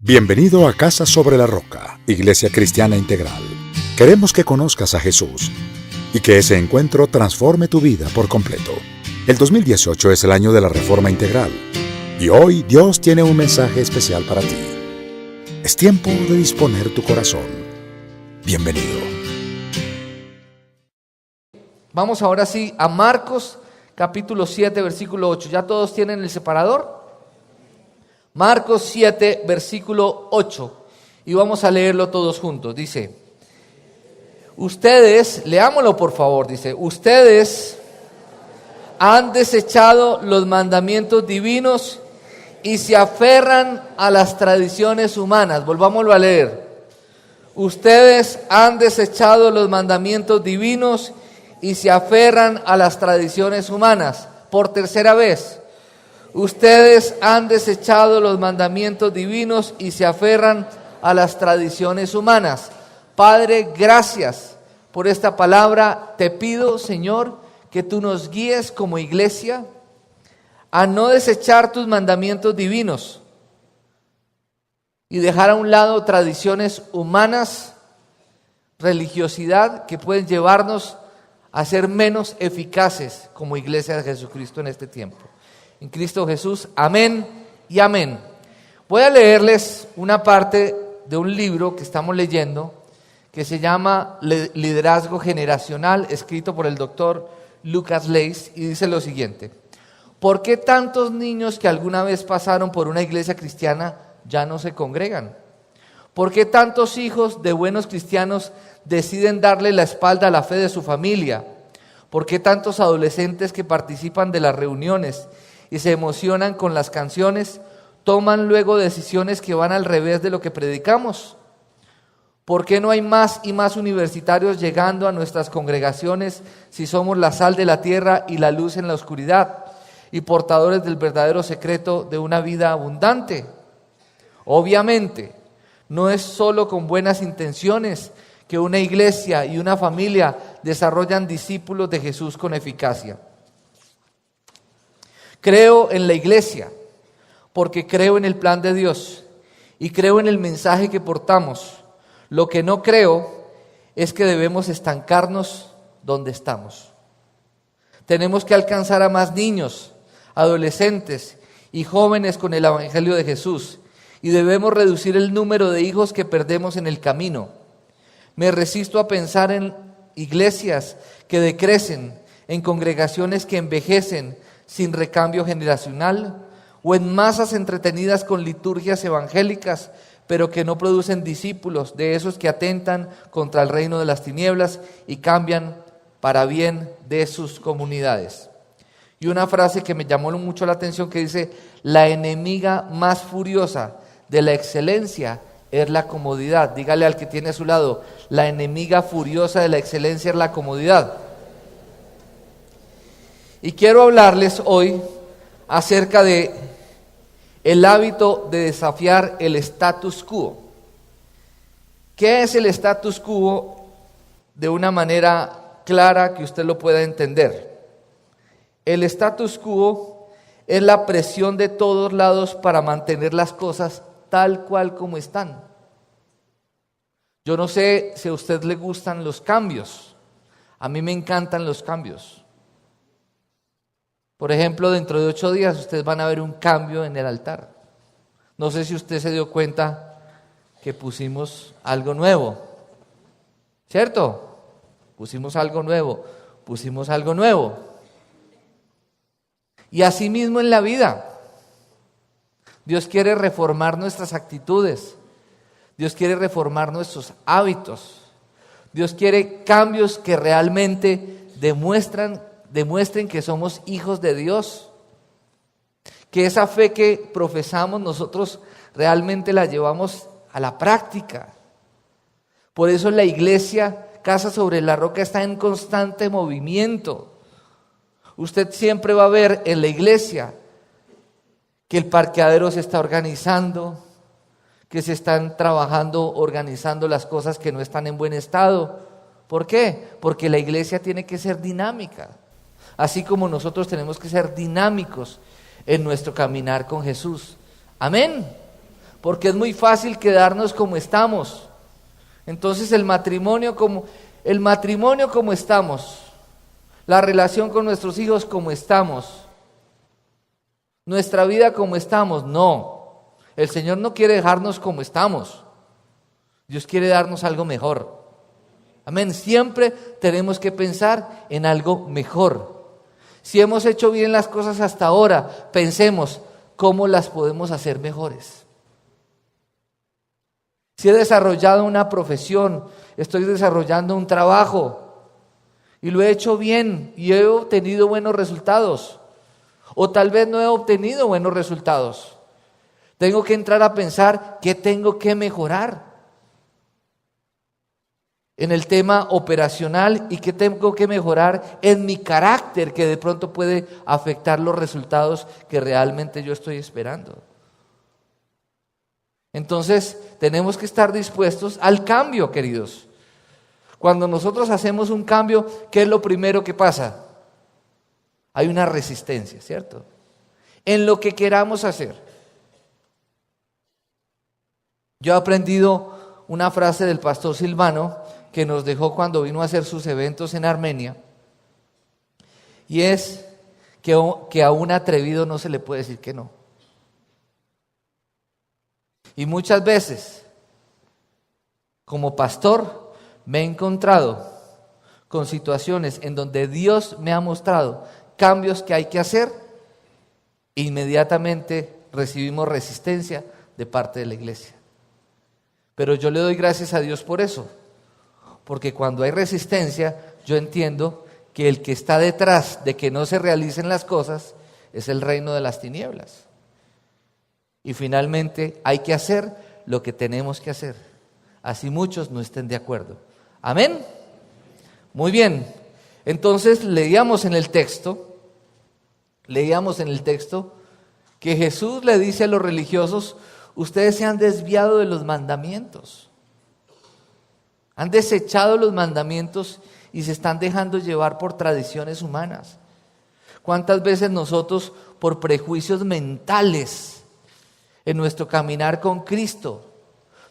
Bienvenido a Casa sobre la Roca, Iglesia Cristiana Integral. Queremos que conozcas a Jesús y que ese encuentro transforme tu vida por completo. El 2018 es el año de la Reforma Integral y hoy Dios tiene un mensaje especial para ti. Es tiempo de disponer tu corazón. Bienvenido. Vamos ahora sí a Marcos capítulo 7, versículo 8. ¿Ya todos tienen el separador? Marcos 7, versículo 8. Y vamos a leerlo todos juntos. Dice, leámoslo por favor, dice, ustedes han desechado los mandamientos divinos y se aferran a las tradiciones humanas. Volvámoslo a leer. Ustedes han desechado los mandamientos divinos y se aferran a las tradiciones humanas. Por tercera vez. Ustedes han desechado los mandamientos divinos y se aferran a las tradiciones humanas. Padre, gracias por esta palabra. Te pido, Señor, que tú nos guíes como iglesia a no desechar tus mandamientos divinos y dejar a un lado tradiciones humanas, religiosidad que pueden llevarnos a ser menos eficaces como iglesia de Jesucristo en este tiempo. En Cristo Jesús, amén y amén. Voy a leerles una parte de un libro que estamos leyendo que se llama Liderazgo Generacional, escrito por el doctor Lucas Leis, y dice lo siguiente: ¿por qué tantos niños que alguna vez pasaron por una iglesia cristiana ya no se congregan? ¿Por qué tantos hijos de buenos cristianos deciden darle la espalda a la fe de su familia? ¿Por qué tantos adolescentes que participan de las reuniones y se emocionan con las canciones toman luego decisiones que van al revés de lo que predicamos? ¿Por qué no hay más y más universitarios llegando a nuestras congregaciones si somos la sal de la tierra y la luz en la oscuridad y portadores del verdadero secreto de una vida abundante? Obviamente, no es solo con buenas intenciones que una iglesia y una familia desarrollan discípulos de Jesús con eficacia. Creo en la iglesia porque creo en el plan de Dios y creo en el mensaje que portamos. Lo que no creo es que debemos estancarnos donde estamos. Tenemos que alcanzar a más niños, adolescentes y jóvenes con el Evangelio de Jesús y debemos reducir el número de hijos que perdemos en el camino. Me resisto a pensar en iglesias que decrecen, en congregaciones que envejecen sin recambio generacional, o en masas entretenidas con liturgias evangélicas, pero que no producen discípulos, de esos que atentan contra el reino de las tinieblas y cambian para bien de sus comunidades. Y una frase que me llamó mucho la atención que dice: la enemiga más furiosa de la excelencia es la comodidad. Dígale al que tiene a su lado: la enemiga furiosa de la excelencia es la comodidad. Y quiero hablarles hoy acerca de el hábito de desafiar el status quo. ¿Qué es el status quo? De una manera clara que usted lo pueda entender. El status quo es la presión de todos lados para mantener las cosas tal cual como están. Yo no sé si a usted le gustan los cambios. A mí me encantan los cambios. Por ejemplo, dentro de 8 días ustedes van a ver un cambio en el altar. No sé si usted se dio cuenta que pusimos algo nuevo, ¿cierto? Pusimos algo nuevo. Y así mismo en la vida. Dios quiere reformar nuestras actitudes. Dios quiere reformar nuestros hábitos. Dios quiere cambios que realmente demuestren que somos hijos de Dios, que esa fe que profesamos nosotros realmente la llevamos a la práctica. Por eso la iglesia Casa sobre la Roca está en constante movimiento. Usted siempre va a ver en la iglesia que el parqueadero se está organizando, que se están organizando las cosas que no están en buen estado. ¿Por qué? Porque la iglesia tiene que ser dinámica. Así como nosotros tenemos que ser dinámicos en nuestro caminar con Jesús. Amén. porque es muy fácil quedarnos como estamos. Entonces el matrimonio como estamos, la relación con nuestros hijos como estamos, nuestra vida como estamos, no. El Señor no quiere dejarnos como estamos. Dios quiere darnos algo mejor. Amén. Siempre tenemos que pensar en algo mejor. Si hemos hecho bien las cosas hasta ahora, pensemos cómo las podemos hacer mejores. Si he desarrollado una profesión, estoy desarrollando un trabajo y lo he hecho bien y he obtenido buenos resultados, o tal vez no he obtenido buenos resultados, tengo que entrar a pensar qué tengo que mejorar en el tema operacional y qué tengo que mejorar en mi carácter, que de pronto puede afectar los resultados que realmente yo estoy esperando. Entonces, tenemos que estar dispuestos al cambio, queridos. Cuando nosotros hacemos un cambio, ¿qué es lo primero que pasa? Hay una resistencia, ¿cierto? En lo que queramos hacer. Yo he aprendido una frase del pastor Silvano que nos dejó cuando vino a hacer sus eventos en Armenia, y es que a un atrevido no se le puede decir que no. Y muchas veces, como pastor, me he encontrado con situaciones en donde Dios me ha mostrado cambios que hay que hacer, e inmediatamente recibimos resistencia de parte de la iglesia. Pero yo le doy gracias a Dios por eso, porque cuando hay resistencia, yo entiendo que el que está detrás de que no se realicen las cosas es el reino de las tinieblas. Y finalmente hay que hacer lo que tenemos que hacer, así muchos no estén de acuerdo. ¿Amén? Muy bien. Entonces leíamos en el texto que Jesús le dice a los religiosos: ustedes se han desviado de los mandamientos, han desechado los mandamientos y se están dejando llevar por tradiciones humanas. ¿Cuántas veces nosotros, por prejuicios mentales en nuestro caminar con Cristo,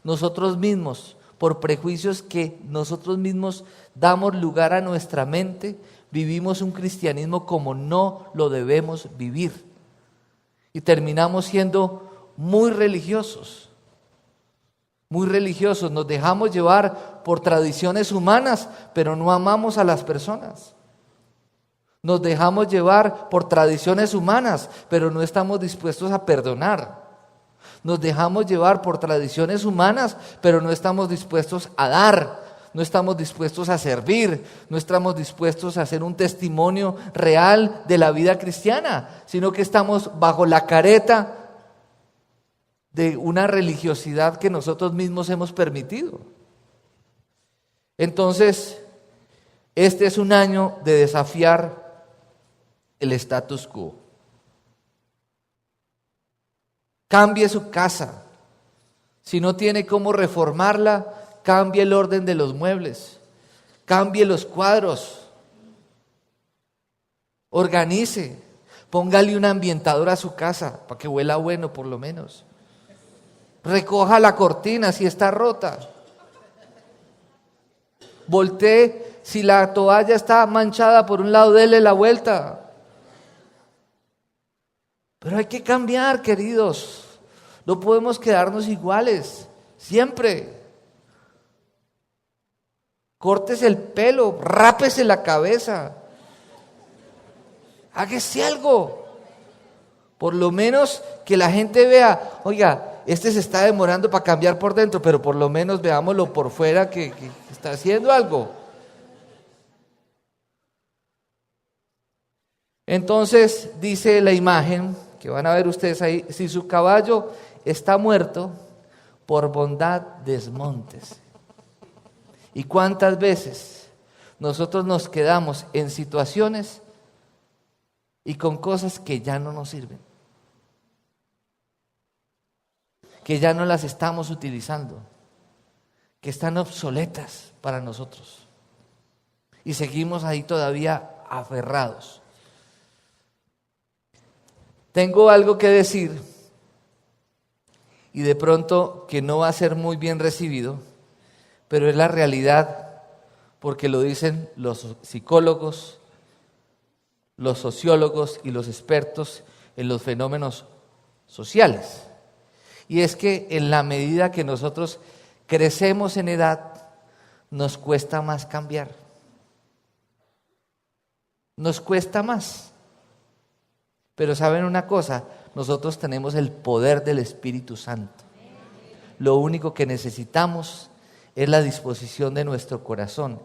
nosotros mismos, por prejuicios que nosotros mismos damos lugar a nuestra mente, vivimos un cristianismo como no lo debemos vivir? Y terminamos siendo muy religiosos, nos dejamos llevar por tradiciones humanas, pero no amamos a las personas. Nos dejamos llevar por tradiciones humanas, pero no estamos dispuestos a perdonar. Nos dejamos llevar por tradiciones humanas, pero no estamos dispuestos a dar, no estamos dispuestos a servir, no estamos dispuestos a hacer un testimonio real de la vida cristiana, sino que estamos bajo la careta de una religiosidad que nosotros mismos hemos permitido. Entonces, este es un año de desafiar el status quo. Cambie su casa. Si no tiene cómo reformarla, cambie el orden de los muebles, cambie los cuadros, organice, póngale un ambientador a su casa para que huela bueno por lo menos. Recoja la cortina si está rota. Voltee, si la toalla está manchada por un lado, dele la vuelta. Pero hay que cambiar, queridos. No podemos quedarnos iguales, siempre. Córtese el pelo, rápese la cabeza. Hágase algo. Por lo menos que la gente vea, oiga, este se está demorando para cambiar por dentro, pero por lo menos veámoslo por fuera que está haciendo algo. Entonces dice la imagen que van a ver ustedes ahí: si su caballo está muerto, por bondad desmóntese. ¿Y cuántas veces nosotros nos quedamos en situaciones y con cosas que ya no nos sirven, que ya no las estamos utilizando, que están obsoletas para nosotros, y seguimos ahí todavía aferrados? Tengo algo que decir, y de pronto que no va a ser muy bien recibido, pero es la realidad porque lo dicen los psicólogos, los sociólogos y los expertos en los fenómenos sociales. Y es que en la medida que nosotros crecemos en edad, nos cuesta más cambiar. Nos cuesta más. Pero ¿saben una cosa? Nosotros tenemos el poder del Espíritu Santo. Lo único que necesitamos es la disposición de nuestro corazón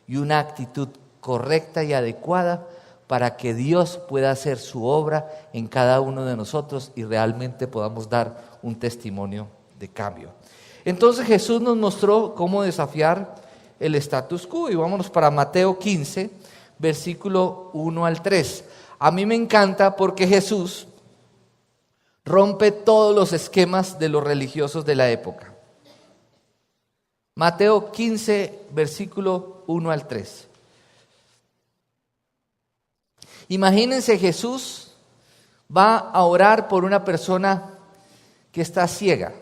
y una actitud correcta y adecuada para que Dios pueda hacer su obra en cada uno de nosotros y realmente podamos dar un testimonio de cambio. Entonces Jesús nos mostró cómo desafiar el status quo y vámonos para Mateo 15, versículo 1 al 3. A mí me encanta porque Jesús rompe todos los esquemas de los religiosos de la época. Mateo 15, versículo 1 al 3. Imagínense, Jesús va a orar por una persona que está ciega.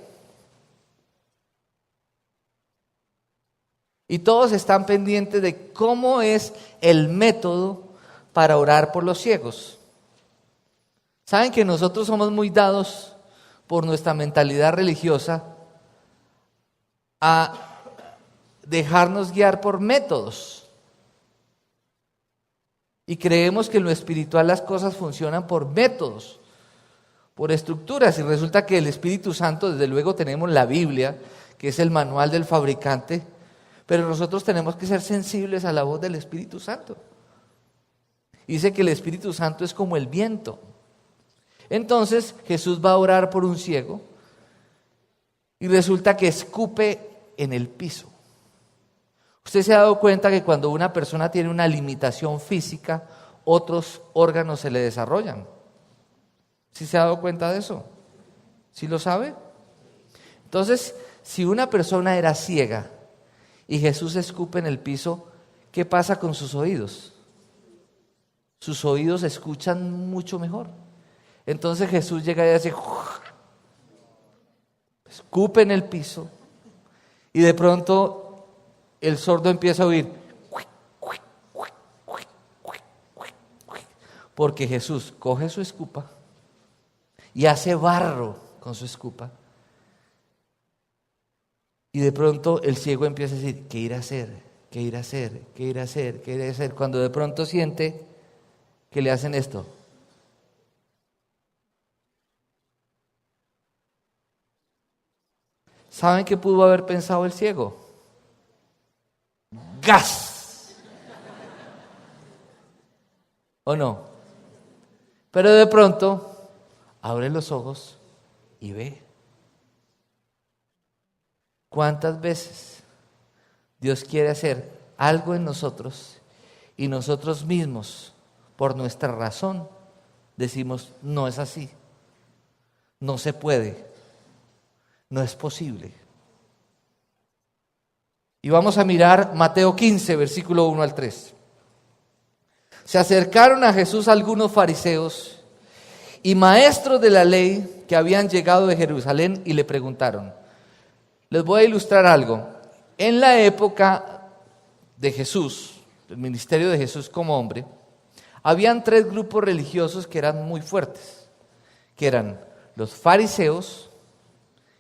Y todos están pendientes de cómo es el método para orar por los ciegos. Saben que nosotros somos muy dados por nuestra mentalidad religiosa a dejarnos guiar por métodos. Y creemos que en lo espiritual las cosas funcionan por métodos, por estructuras. Y resulta que el Espíritu Santo, desde luego tenemos la Biblia, que es el manual del fabricante, pero nosotros tenemos que ser sensibles a la voz del Espíritu Santo. Dice que el Espíritu Santo es como el viento. Entonces Jesús va a orar por un ciego y resulta que escupe en el piso. Usted se ha dado cuenta que cuando una persona tiene una limitación física, otros órganos se le desarrollan. ¿Sí se ha dado cuenta de eso? ¿Sí lo sabe? Entonces, si una persona era ciega y Jesús escupe en el piso, ¿qué pasa con sus oídos? Sus oídos escuchan mucho mejor. Entonces Jesús llega y hace, escupe en el piso y de pronto el sordo empieza a oír, porque Jesús coge su escupa y hace barro con su escupa. Y de pronto el ciego empieza a decir, ¿qué ir a hacer? ¿Qué ir a hacer? ¿Qué ir a hacer? ¿Qué ir a hacer? Cuando de pronto siente que le hacen esto. ¿Saben qué pudo haber pensado el ciego? ¡Gas! ¿O no? Pero de pronto abre los ojos y ve. ¿Cuántas veces Dios quiere hacer algo en nosotros y nosotros mismos, por nuestra razón, decimos, no es así, no se puede, no es posible? Y vamos a mirar Mateo 15, versículo 1 al 3. Se acercaron a Jesús algunos fariseos y maestros de la ley que habían llegado de Jerusalén y le preguntaron. Les voy a ilustrar algo. En la época de Jesús, el ministerio de Jesús como hombre, habían tres grupos religiosos que eran muy fuertes, que eran los fariseos,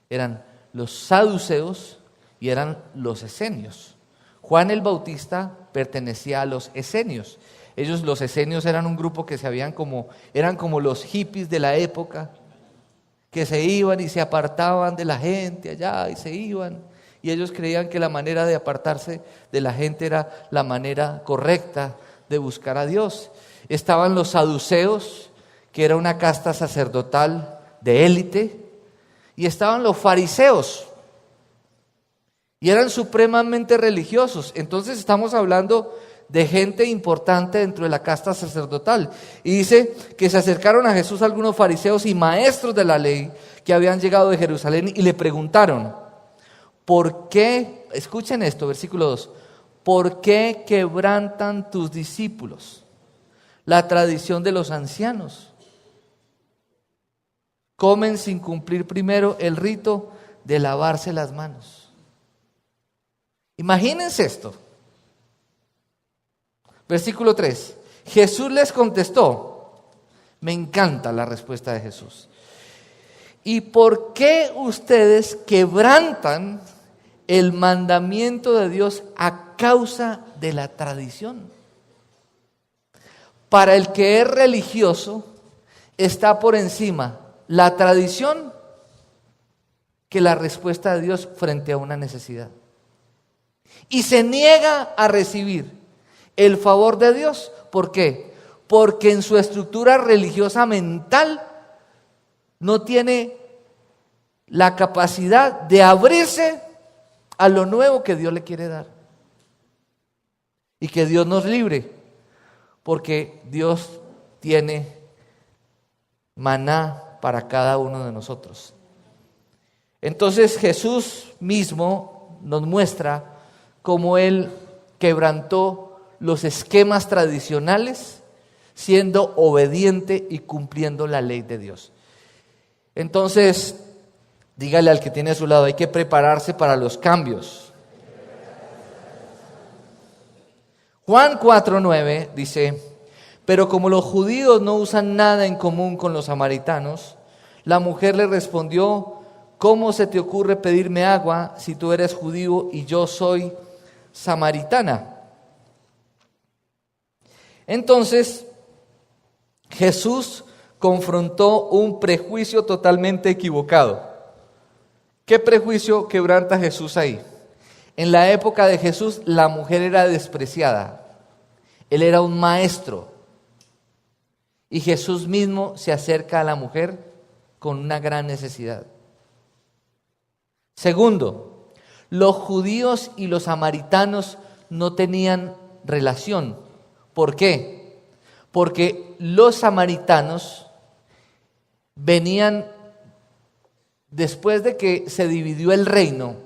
eran los saduceos y eran los esenios. Juan el Bautista pertenecía a los esenios. Ellos, los esenios, eran un grupo que eran como los hippies de la época, que se iban y se apartaban de la gente allá y se iban. Y ellos creían que la manera de apartarse de la gente era la manera correcta de buscar a Dios. Estaban los saduceos, que era una casta sacerdotal de élite, y estaban los fariseos, y eran supremamente religiosos. Entonces estamos hablando de gente importante dentro de la casta sacerdotal. Y dice que se acercaron a Jesús algunos fariseos y maestros de la ley que habían llegado de Jerusalén y le preguntaron, ¿por qué? Escuchen esto, versículo 2. ¿Por qué quebrantan tus discípulos la tradición de los ancianos? comen sin cumplir primero el rito de lavarse las manos. Imagínense esto. Versículo 3. Jesús les contestó. Me encanta la respuesta de Jesús. ¿Y por qué ustedes quebrantan el mandamiento de Dios a causa de la tradición? Para el que es religioso, está por encima la tradición que la respuesta de Dios frente a una necesidad. Y se niega a recibir el favor de Dios. ¿Por qué? Porque en su estructura religiosa mental no tiene la capacidad de abrirse a lo nuevo que Dios le quiere dar. Y que Dios nos libre, porque Dios tiene maná para cada uno de nosotros. Entonces Jesús mismo nos muestra cómo Él quebrantó los esquemas tradicionales, siendo obediente y cumpliendo la ley de Dios. Entonces, dígale al que tiene a su lado, hay que prepararse para los cambios. Juan 4:9 dice: pero como los judíos no usan nada en común con los samaritanos, la mujer le respondió: ¿cómo se te ocurre pedirme agua si tú eres judío y yo soy samaritana? Entonces, Jesús confrontó un prejuicio totalmente equivocado. ¿Qué prejuicio quebranta Jesús ahí? En la época de Jesús, la mujer era despreciada. Él era un maestro. Y Jesús mismo se acerca a la mujer con una gran necesidad. Segundo, los judíos y los samaritanos no tenían relación. ¿Por qué? Porque los samaritanos venían después de que se dividió el reino.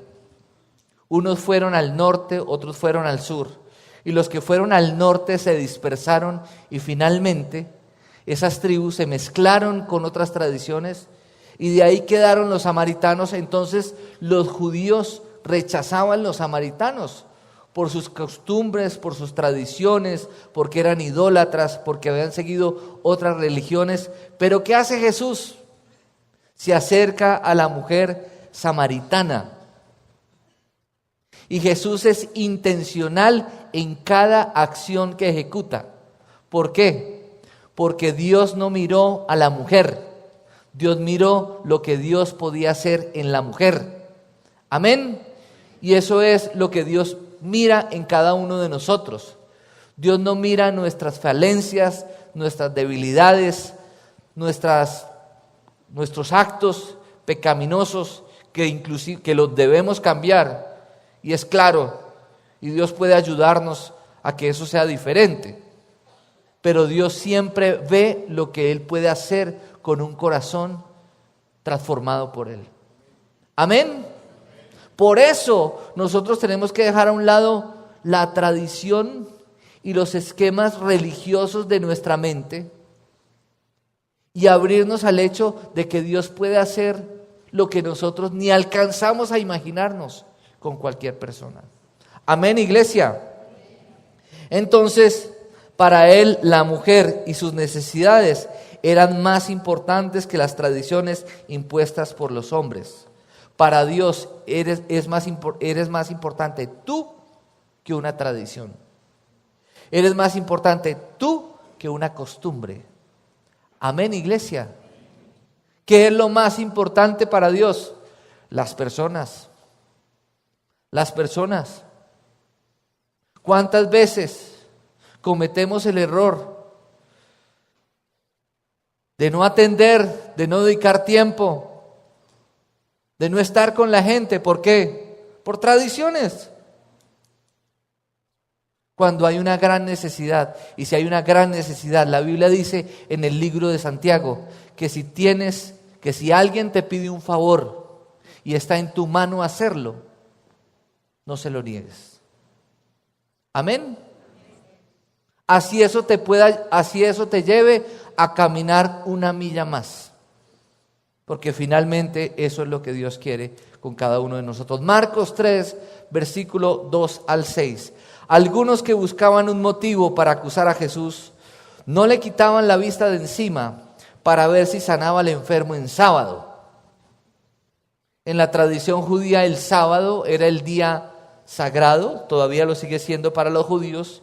Unos fueron al norte, otros fueron al sur. Y los que fueron al norte se dispersaron y finalmente esas tribus se mezclaron con otras tradiciones y de ahí quedaron los samaritanos. Entonces los judíos rechazaban los samaritanos por sus costumbres, por sus tradiciones, porque eran idólatras, porque habían seguido otras religiones. Pero ¿qué hace Jesús? Se acerca a la mujer samaritana. Y Jesús es intencional en cada acción que ejecuta. ¿Por qué? Porque Dios no miró a la mujer. Dios miró lo que Dios podía hacer en la mujer. Amén. Y eso es lo que Dios mira en cada uno de nosotros. Dios no mira nuestras falencias, nuestras debilidades, nuestros actos pecaminosos que los debemos cambiar. Y es claro, y Dios puede ayudarnos a que eso sea diferente. Pero Dios siempre ve lo que Él puede hacer con un corazón transformado por Él. Amén. Por eso nosotros tenemos que dejar a un lado la tradición y los esquemas religiosos de nuestra mente y abrirnos al hecho de que Dios puede hacer lo que nosotros ni alcanzamos a imaginarnos con cualquier persona. Amén, iglesia. Entonces, para Él la mujer y sus necesidades eran más importantes que las tradiciones impuestas por los hombres. Para Dios eres más importante tú que una tradición. Eres más importante tú que una costumbre. Amén, iglesia. ¿Qué es lo más importante para Dios? Las personas. Las personas. ¿Cuántas veces cometemos el error de no atender, de no dedicar tiempo, de no estar con la gente? ¿Por qué? Por tradiciones. Cuando hay una gran necesidad, y si hay una gran necesidad, la Biblia dice en el libro de Santiago que si alguien te pide un favor y está en tu mano hacerlo, no se lo niegues. Amén. Así eso te lleve a caminar una milla más. porque finalmente eso es lo que Dios quiere con cada uno de nosotros. Marcos 3, versículo 2 al 6. Algunos que buscaban un motivo para acusar a Jesús no le quitaban la vista de encima para ver si sanaba al enfermo en sábado. En la tradición judía el sábado era el día sagrado, todavía lo sigue siendo para los judíos.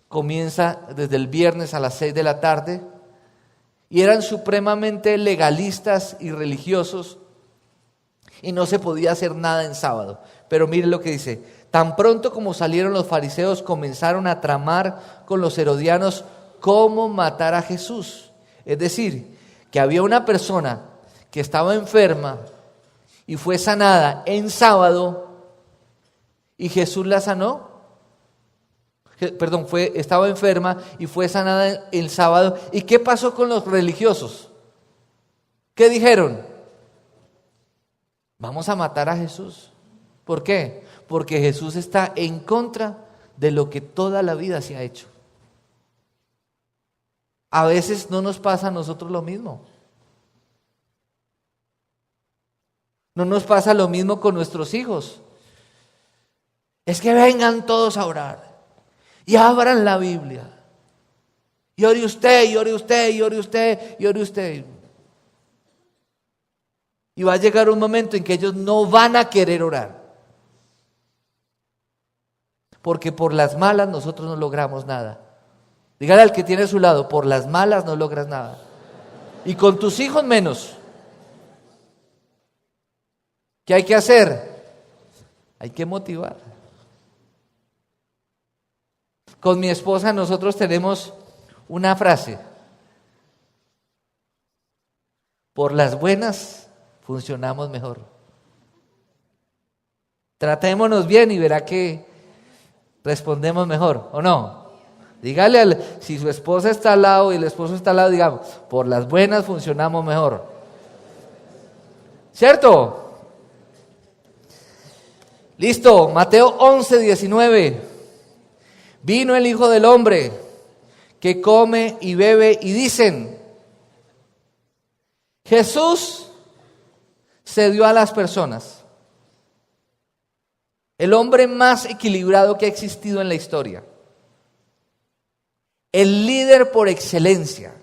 Comienza desde el viernes a las 6 de la tarde y eran supremamente legalistas y religiosos y no se podía hacer nada en sábado. Pero miren lo que dice: tan pronto como salieron los fariseos, comenzaron a tramar con los herodianos cómo matar a Jesús. Es decir, que había una persona que estaba enferma y fue sanada en sábado y Jesús la sanó. Estaba enferma y fue sanada el sábado. ¿Y qué pasó con los religiosos? ¿Qué dijeron? Vamos a matar a Jesús. ¿Por qué? Porque Jesús está en contra de lo que toda la vida se ha hecho. A veces no nos pasa a nosotros lo mismo. No nos pasa lo mismo con nuestros hijos. Es que vengan todos a orar y abran la Biblia. Y ore usted, y ore usted, y ore usted, y ore usted. Y va a llegar un momento en que ellos no van a querer orar. Porque por las malas nosotros no logramos nada. Dígale al que tiene a su lado: por las malas no logras nada. Y con tus hijos menos. ¿Qué hay que hacer? Hay que motivar. Con mi esposa nosotros tenemos una frase: por las buenas funcionamos mejor. Tratémonos bien y verá que respondemos mejor, ¿o no? Dígale, si su esposa está al lado y el esposo está al lado, digamos: por las buenas funcionamos mejor. ¿Cierto? Listo, Mateo 11, 19. Vino el Hijo del Hombre, que come y bebe, y dicen: Jesús se dio a las personas. El hombre más equilibrado que ha existido en la historia. El líder por excelencia.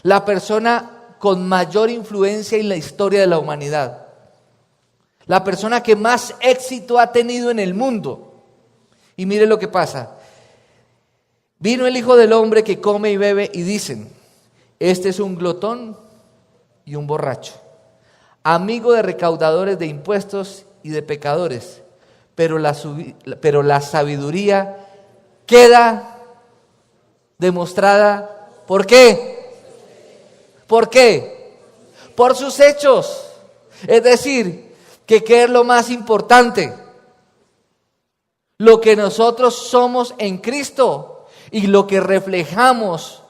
La persona con mayor influencia en la historia de la humanidad. La persona que más éxito ha tenido en el mundo. Y mire lo que pasa. Vino el Hijo del Hombre que come y bebe, y dicen: este es un glotón y un borracho, amigo de recaudadores de impuestos y de pecadores, pero la sabiduría queda demostrada. ¿Por qué? ¿Por qué? Por sus hechos. Es decir, que ¿qué es lo más importante? Lo que nosotros somos en Cristo y lo que reflejamos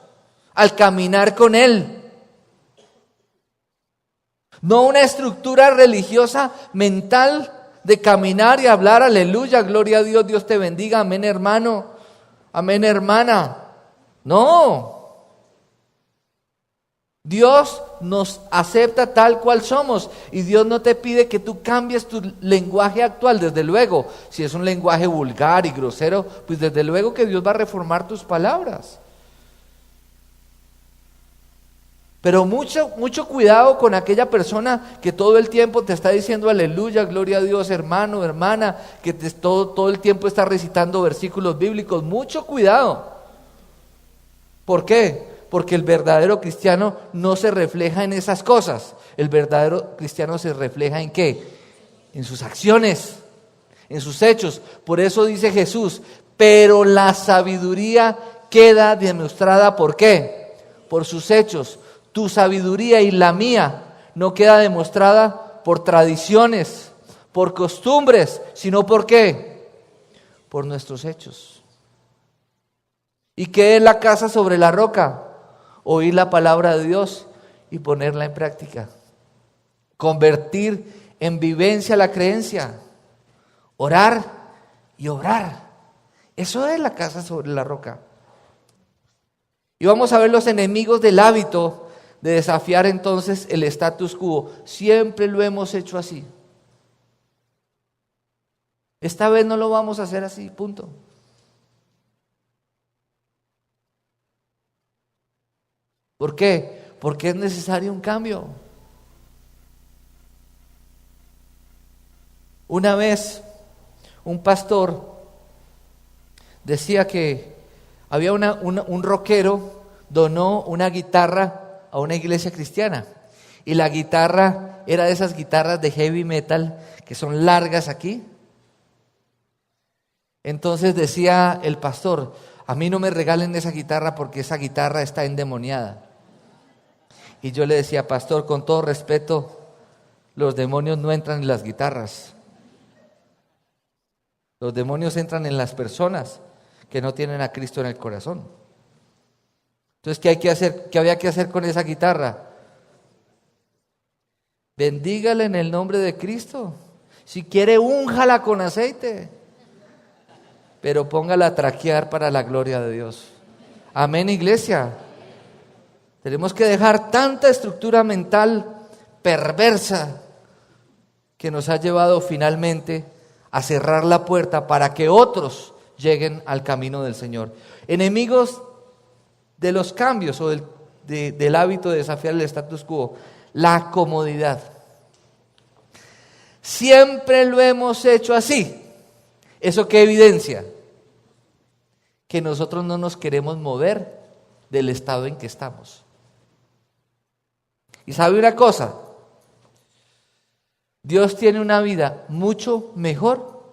al caminar con Él. No una estructura religiosa mental de caminar y hablar: aleluya, gloria a Dios, Dios te bendiga, amén hermano, amén hermana. No. Dios nos acepta tal cual somos y Dios no te pide que tú cambies tu lenguaje actual. Desde luego, si es un lenguaje vulgar y grosero, pues desde luego que Dios va a reformar tus palabras. Pero mucho cuidado con aquella persona que todo el tiempo te está diciendo aleluya, gloria a Dios, hermano, hermana, que todo el tiempo está recitando versículos bíblicos. Mucho cuidado. ¿Por qué? Porque el verdadero cristiano no se refleja en esas cosas. El verdadero cristiano se refleja ¿en qué? En sus acciones, en sus hechos. Por eso dice Jesús: pero la sabiduría queda demostrada. ¿Por qué? Por sus hechos. Tu sabiduría y la mía no queda demostrada por tradiciones, por costumbres, sino ¿por qué? Por nuestros hechos. ¿Y qué es la casa sobre la roca? Oír la palabra de Dios y ponerla en práctica. Convertir en vivencia la creencia. Orar y obrar. Eso es la casa sobre la roca. Y vamos a ver los enemigos del hábito de desafiar entonces el status quo. Siempre lo hemos hecho así. Esta vez no lo vamos a hacer así, punto. ¿Por qué? Porque es necesario un cambio. Una vez un pastor decía que había un rockero donó una guitarra a una iglesia cristiana y la guitarra era de esas guitarras de heavy metal que son largas aquí. Entonces decía el pastor: a mí no me regalen esa guitarra porque esa guitarra está endemoniada. Y yo le decía: pastor, con todo respeto, los demonios no entran en las guitarras. Los demonios entran en las personas que no tienen a Cristo en el corazón. Entonces, ¿qué hay que hacer? ¿Qué había que hacer con esa guitarra? Bendígala en el nombre de Cristo. Si quiere, únjala con aceite, pero póngala a traquear para la gloria de Dios. Amén, iglesia. Tenemos que dejar tanta estructura mental perversa que nos ha llevado finalmente a cerrar la puerta para que otros lleguen al camino del Señor. Enemigos de los cambios o del hábito de desafiar el status quo, la comodidad. Siempre lo hemos hecho así. ¿Eso qué evidencia? Que nosotros no nos queremos mover del estado en que estamos. Y sabe una cosa, Dios tiene una vida mucho mejor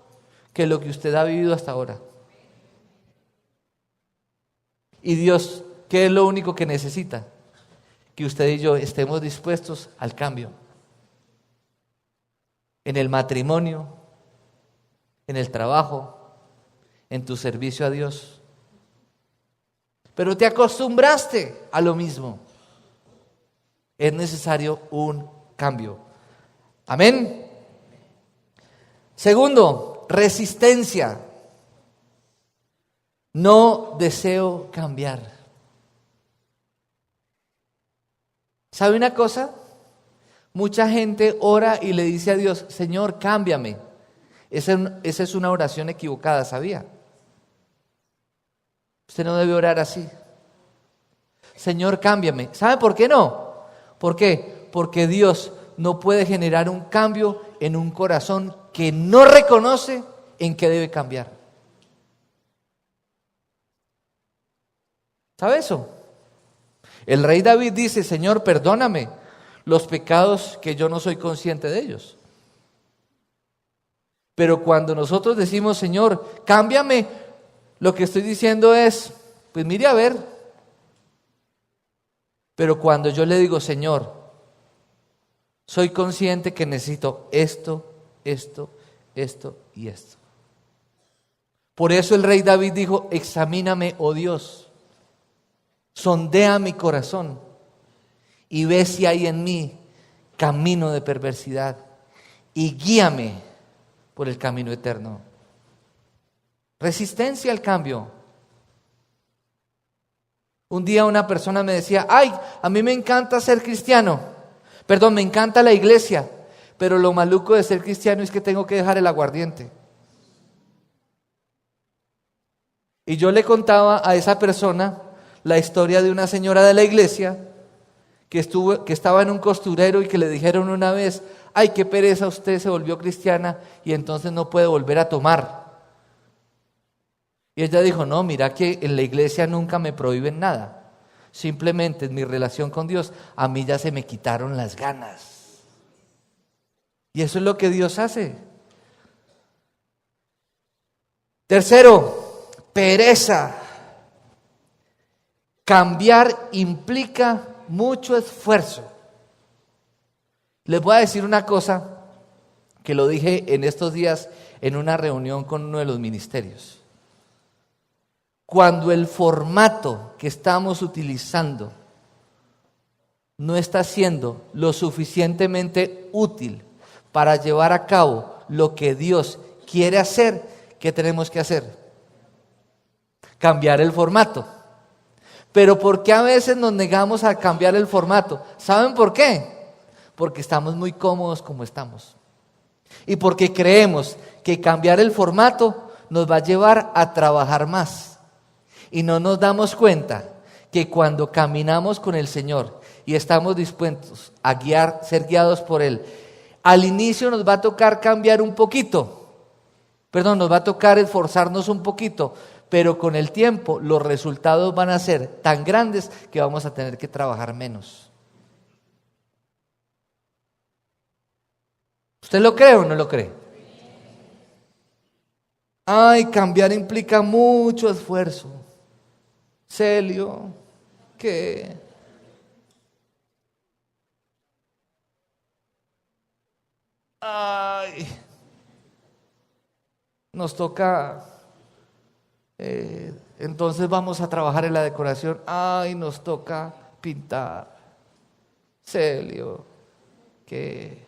que lo que usted ha vivido hasta ahora. Y Dios, ¿qué es lo único que necesita? Que usted y yo estemos dispuestos al cambio. En el matrimonio, en el trabajo, en tu servicio a Dios. Pero te acostumbraste a lo mismo. Es necesario un cambio. Amén. Segundo, resistencia. No deseo cambiar. ¿Sabe una cosa? Mucha gente ora y le dice a Dios: Señor, cámbiame. Esa es una oración equivocada, ¿sabía? Usted no debe orar así. Señor, cámbiame. ¿Sabe por qué no? ¿Por qué? Porque Dios no puede generar un cambio en un corazón que no reconoce en qué debe cambiar. ¿Sabe eso? El rey David dice: Señor, perdóname los pecados que yo no soy consciente de ellos. Pero cuando nosotros decimos: Señor, cámbiame, lo que estoy diciendo es: pues mire a ver. Pero cuando yo le digo: Señor, soy consciente que necesito esto y esto. Por eso el rey David dijo: examíname, oh Dios, sondea mi corazón y ve si hay en mí camino de perversidad y guíame por el camino eterno. Resistencia al cambio. Un día una persona me decía: ay, a mí me encanta ser cristiano. Perdón, me encanta la iglesia, pero lo maluco de ser cristiano es que tengo que dejar el aguardiente. Y yo le contaba a esa persona la historia de una señora de la iglesia que estaba en un costurero y que le dijeron una vez: ay, qué pereza, usted se volvió cristiana y entonces no puede volver a tomar. Y ella dijo: no, mira que en la iglesia nunca me prohíben nada. Simplemente en mi relación con Dios, a mí ya se me quitaron las ganas. Y eso es lo que Dios hace. Tercero, pereza. Cambiar implica mucho esfuerzo. Les voy a decir una cosa que lo dije en estos días en una reunión con uno de los ministerios. Cuando el formato que estamos utilizando no está siendo lo suficientemente útil para llevar a cabo lo que Dios quiere hacer, ¿qué tenemos que hacer? Cambiar el formato. Pero ¿por qué a veces nos negamos a cambiar el formato? ¿Saben por qué? Porque estamos muy cómodos como estamos. Y porque creemos que cambiar el formato nos va a llevar a trabajar más. Y no nos damos cuenta que cuando caminamos con el Señor y estamos dispuestos a ser guiados por Él, al inicio nos va a tocar cambiar un poquito. Nos va a tocar esforzarnos un poquito, pero con el tiempo los resultados van a ser tan grandes que vamos a tener que trabajar menos. ¿Usted lo cree o no lo cree? Ay, cambiar implica mucho esfuerzo. Celio, ¿qué? Ay, nos toca, entonces vamos a trabajar en la decoración. Ay, nos toca pintar. Celio, ¿qué?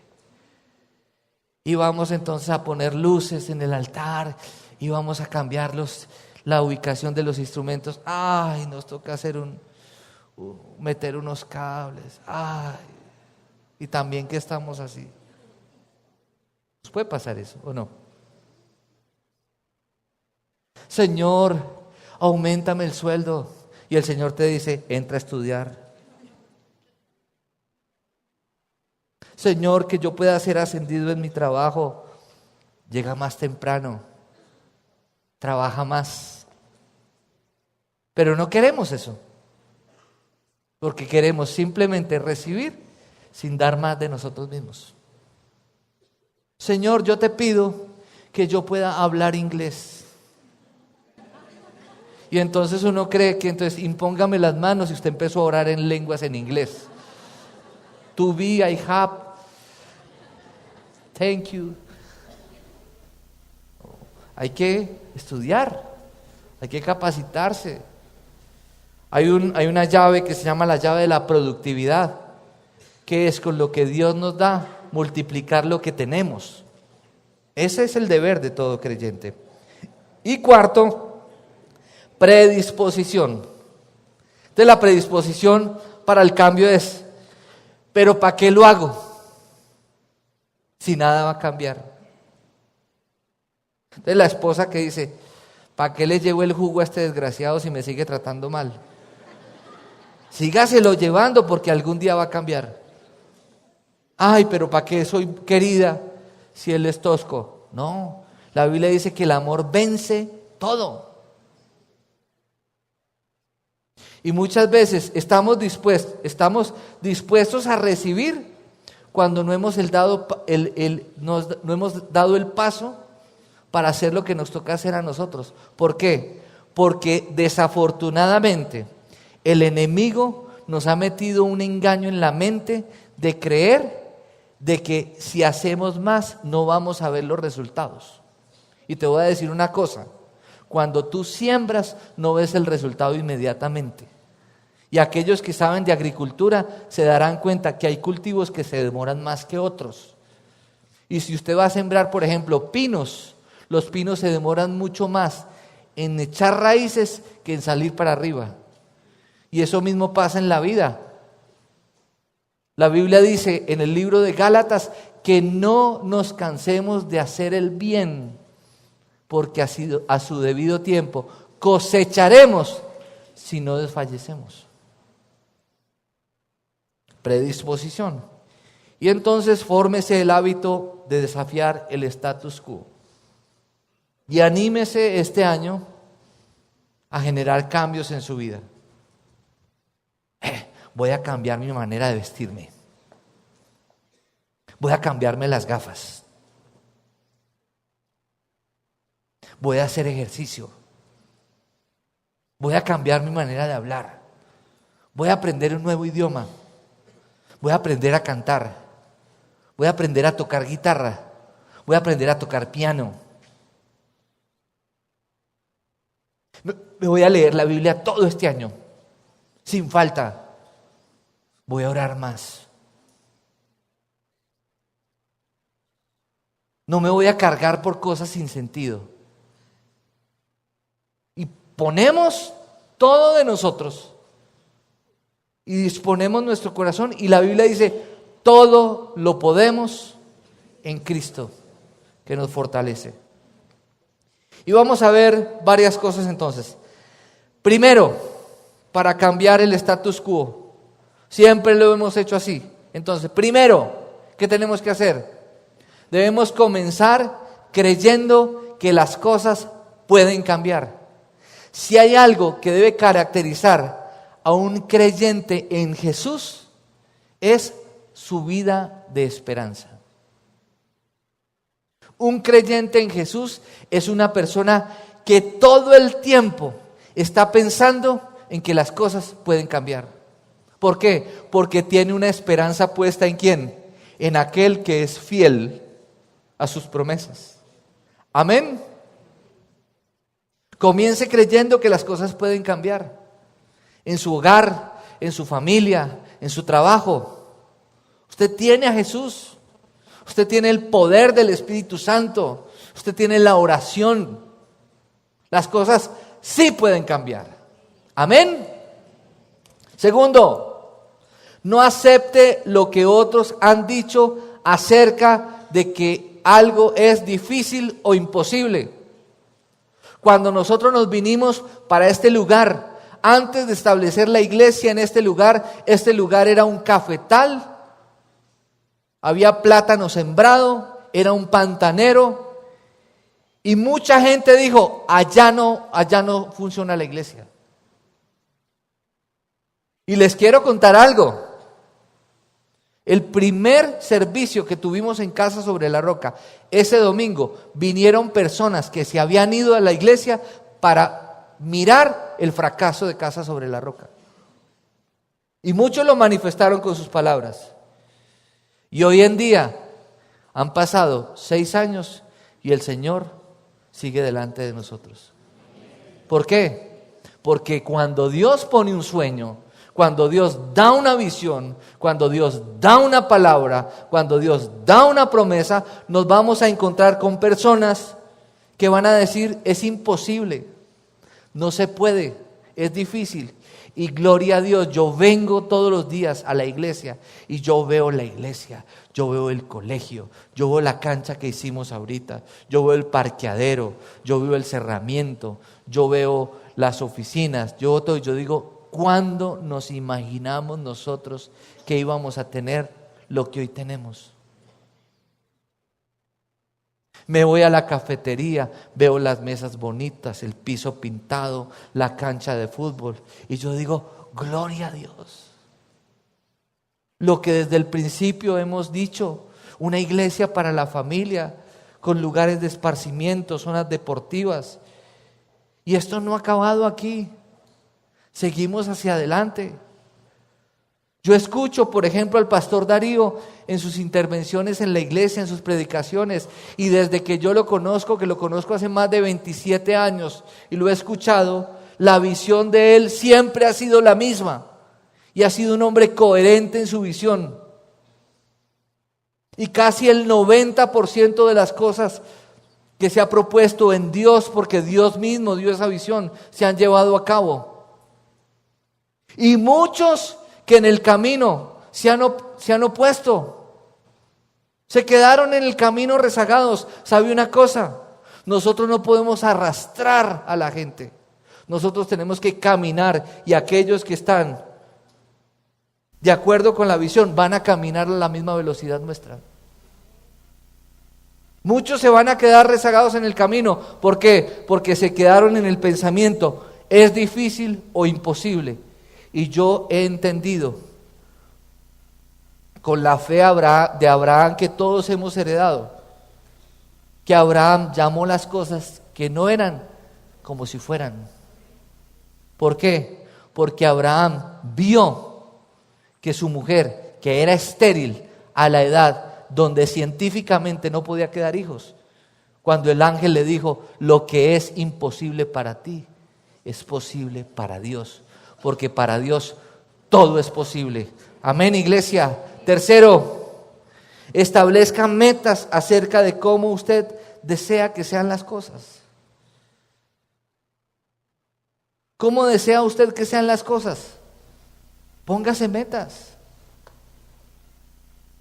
Y vamos entonces a poner luces en el altar y vamos a cambiar la ubicación de los instrumentos. Ay, nos toca hacer meter unos cables. Ay, y también que estamos así. ¿Nos puede pasar eso o no? Señor, auméntame el sueldo. Y el Señor te dice, entra a estudiar. Señor, que yo pueda ser ascendido en mi trabajo. Llega más temprano. Trabaja más. Pero no queremos eso. Porque queremos simplemente recibir sin dar más de nosotros mismos. Señor, yo te pido que yo pueda hablar inglés. Y entonces uno cree que entonces impóngame las manos y usted empezó a orar en lenguas en inglés. To be, I have. Thank you. Hay que estudiar, hay que capacitarse. Hay una llave que se llama la llave de la productividad, que es con lo que Dios nos da, multiplicar lo que tenemos. Ese es el deber de todo creyente. Y cuarto, predisposición. Entonces la predisposición para el cambio es, ¿pero para qué lo hago? Si nada va a cambiar. Entonces la esposa que dice, ¿para qué le llevo el jugo a este desgraciado si me sigue tratando mal? Sígaselo llevando porque algún día va a cambiar. Ay, pero ¿para qué soy querida si él es tosco? No, la Biblia dice que el amor vence todo. Y muchas veces estamos dispuestos a recibir cuando no hemos dado el paso para hacer lo que nos toca hacer a nosotros. ¿Por qué? Porque desafortunadamente el enemigo nos ha metido un engaño en la mente de creer de que si hacemos más no vamos a ver los resultados. Y te voy a decir una cosa, cuando tú siembras no ves el resultado inmediatamente. Y aquellos que saben de agricultura se darán cuenta que hay cultivos que se demoran más que otros. Y si usted va a sembrar, por ejemplo, pinos, los pinos se demoran mucho más en echar raíces que en salir para arriba. Y eso mismo pasa en la vida. La Biblia dice en el libro de Gálatas que no nos cansemos de hacer el bien, porque a su debido tiempo cosecharemos si no desfallecemos. Predisposición. Y entonces fórmese el hábito de desafiar el status quo. Y anímese este año a generar cambios en su vida. Voy a cambiar mi manera de vestirme. Voy a cambiarme las gafas. Voy a hacer ejercicio. Voy a cambiar mi manera de hablar. Voy a aprender un nuevo idioma. Voy a aprender a cantar. Voy a aprender a tocar guitarra. Voy a aprender a tocar piano. Me voy a leer la Biblia todo este año, sin falta. Voy a orar más. No me voy a cargar por cosas sin sentido. Y ponemos todo de nosotros y disponemos nuestro corazón, y la Biblia dice, todo lo podemos en Cristo, que nos fortalece. Y vamos a ver varias cosas entonces. Primero, para cambiar el status quo. Siempre lo hemos hecho así. Entonces, primero, ¿qué tenemos que hacer? Debemos comenzar creyendo que las cosas pueden cambiar. Si hay algo que debe caracterizar a un creyente en Jesús, es su vida de esperanza. Un creyente en Jesús es una persona que todo el tiempo está pensando en que las cosas pueden cambiar. ¿Por qué? Porque tiene una esperanza puesta ¿en quién? En aquel que es fiel a sus promesas. Amén. Comience creyendo que las cosas pueden cambiar. En su hogar, en su familia, en su trabajo. Usted tiene a Jesús. Usted tiene el poder del Espíritu Santo. Usted tiene la oración. Las cosas sí pueden cambiar. Amén. Segundo, no acepte lo que otros han dicho acerca de que algo es difícil o imposible. Cuando nosotros nos vinimos para este lugar, antes de establecer la iglesia en este lugar era un cafetal, había plátano sembrado, era un pantanero, y mucha gente dijo, allá no funciona la iglesia. Y les quiero contar algo. El primer servicio que tuvimos en Casa sobre la Roca, ese domingo, vinieron personas que se habían ido a la iglesia para mirar el fracaso de Casa sobre la Roca. Y muchos lo manifestaron con sus palabras. Y hoy en día han pasado 6 años y el Señor sigue delante de nosotros. ¿Por qué? Porque cuando Dios pone un sueño, cuando Dios da una visión, cuando Dios da una palabra, cuando Dios da una promesa, nos vamos a encontrar con personas que van a decir, es imposible, no se puede, es difícil. Y gloria a Dios, yo vengo todos los días a la iglesia y yo veo la iglesia, yo veo el colegio, yo veo la cancha que hicimos ahorita, yo veo el parqueadero, yo veo el cerramiento, yo veo las oficinas, yo veo todo y yo digo, ¿cuándo nos imaginamos nosotros que íbamos a tener lo que hoy tenemos? Me voy a la cafetería, veo las mesas bonitas, el piso pintado, la cancha de fútbol y yo digo, gloria a Dios. Lo que desde el principio hemos dicho, una iglesia para la familia, con lugares de esparcimiento, zonas deportivas. Y esto no ha acabado aquí. Seguimos hacia adelante. Yo escucho, por ejemplo, al pastor Darío en sus intervenciones en la iglesia, en sus predicaciones, y desde que yo lo conozco, que lo conozco hace más de 27 años, y lo he escuchado, la visión de él siempre ha sido la misma, y ha sido un hombre coherente en su visión. Y casi el 90% de las cosas que se ha propuesto en Dios, porque Dios mismo dio esa visión, se han llevado a cabo. Y muchos que en el camino se han opuesto, se quedaron en el camino rezagados. ¿Sabe una cosa? Nosotros no podemos arrastrar a la gente. Nosotros tenemos que caminar y aquellos que están de acuerdo con la visión van a caminar a la misma velocidad nuestra. Muchos se van a quedar rezagados en el camino. ¿Por qué? Porque se quedaron en el pensamiento, es difícil o imposible. Y yo he entendido con la fe de Abraham que todos hemos heredado, que Abraham llamó las cosas que no eran como si fueran. ¿Por qué? Porque Abraham vio que su mujer, que era estéril a la edad donde científicamente no podía quedar hijos, cuando el ángel le dijo, lo que es imposible para ti, es posible para Dios. Porque para Dios todo es posible. Amén, iglesia. Tercero, establezca metas acerca de cómo usted desea que sean las cosas. ¿Cómo desea usted que sean las cosas? Póngase metas.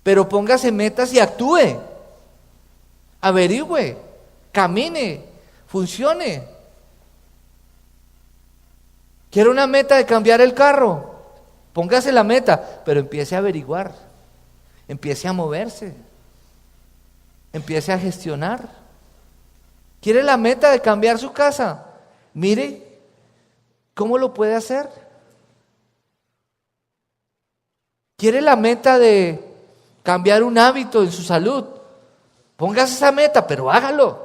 Pero póngase metas y actúe. Averigüe, camine, funcione. ¿Quiere una meta de cambiar el carro? Póngase la meta, pero empiece a averiguar. Empiece a moverse. Empiece a gestionar. ¿Quiere la meta de cambiar su casa? Mire cómo lo puede hacer. ¿Quiere la meta de cambiar un hábito en su salud? Póngase esa meta, pero hágalo.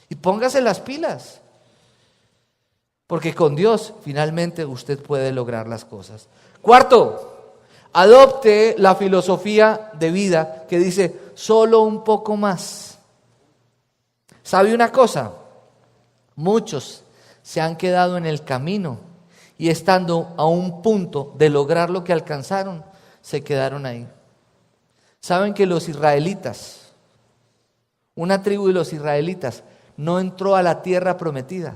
Y póngase las pilas. Porque con Dios finalmente usted puede lograr las cosas. Cuarto, adopte la filosofía de vida que dice solo un poco más. ¿Sabe una cosa? Muchos se han quedado en el camino y estando a un punto de lograr lo que alcanzaron, se quedaron ahí. ¿Saben que los israelitas, una tribu de los israelitas, no entró a la tierra prometida?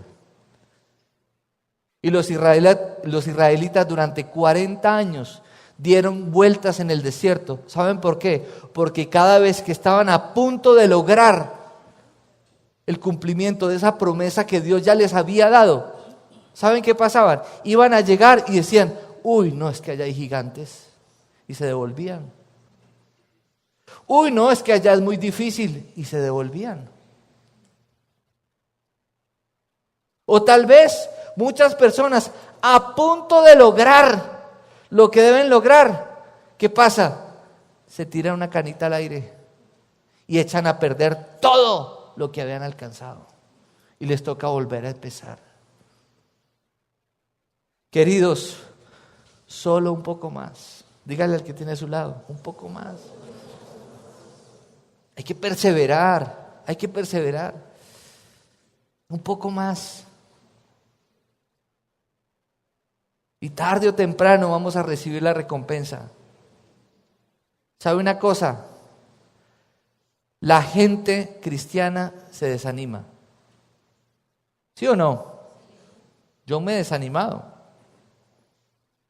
Y los israelitas durante 40 años dieron vueltas en el desierto. ¿Saben por qué? Porque cada vez que estaban a punto de lograr el cumplimiento de esa promesa que Dios ya les había dado, ¿saben qué pasaban? Iban a llegar y decían, uy, no, es que allá hay gigantes. Y se devolvían. Uy, no, es que allá es muy difícil. Y se devolvían. O tal vez muchas personas a punto de lograr lo que deben lograr, ¿qué pasa? Se tiran una canita al aire y echan a perder todo lo que habían alcanzado. Y les toca volver a empezar. Queridos, solo un poco más. Dígale al que tiene a su lado, un poco más. Hay que perseverar, hay que perseverar. Un poco más. Y tarde o temprano vamos a recibir la recompensa. ¿Sabe una cosa? La gente cristiana se desanima. ¿Sí o no? Yo me he desanimado.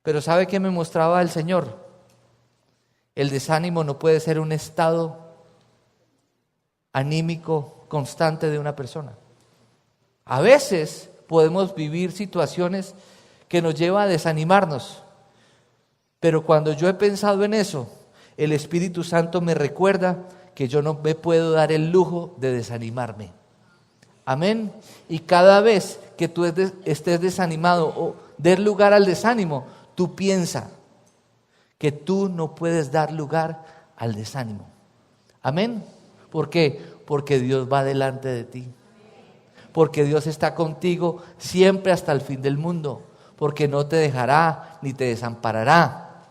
Pero ¿sabe qué me mostraba el Señor? El desánimo no puede ser un estado anímico constante de una persona. A veces podemos vivir situaciones que nos llevan a desanimarnos, pero cuando yo he pensado en eso, el Espíritu Santo me recuerda que yo no me puedo dar el lujo de desanimarme. Amén. Y cada vez que tú estés desanimado o des lugar al desánimo, tú piensa que tú no puedes dar lugar al desánimo. Amén. ¿Por qué? Porque Dios va delante de ti. Porque Dios está contigo siempre hasta el fin del mundo. Porque no te dejará ni te desamparará.